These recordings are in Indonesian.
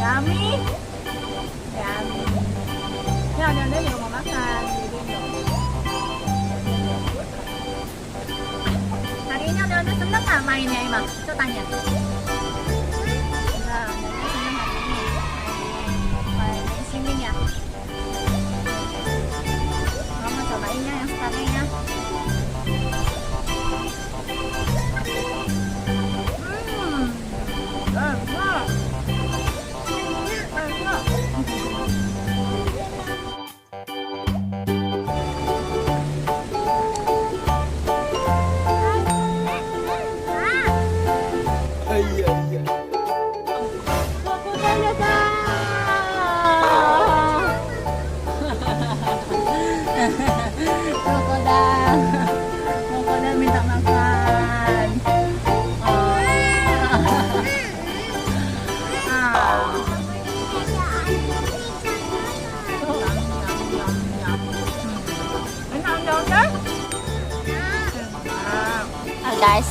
Yummy. Yummy. Ya, Nanda juga mau makan. Hari ini Nanda seneng nggak mainnya emang? Coba tanya. Nah, Nanda seneng hari ini. Main swimming ya. Mama cobain ya yang sekarang ya. Krokodil minta makan. Guys,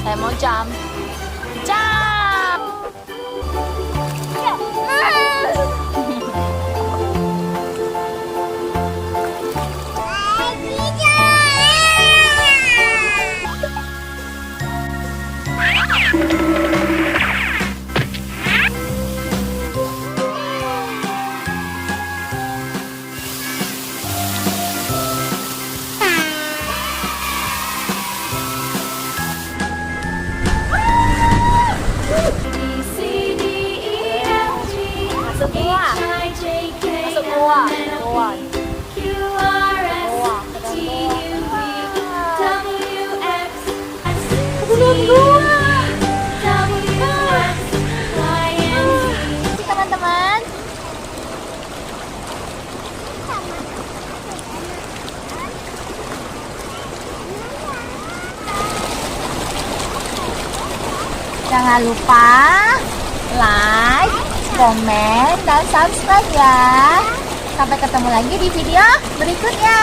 saya mau jump. Teman-teman, jangan lupa like, komen, dan subscribe ya. Sampai ketemu lagi di video berikutnya.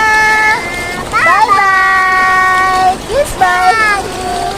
Bye bye. Kiss bye.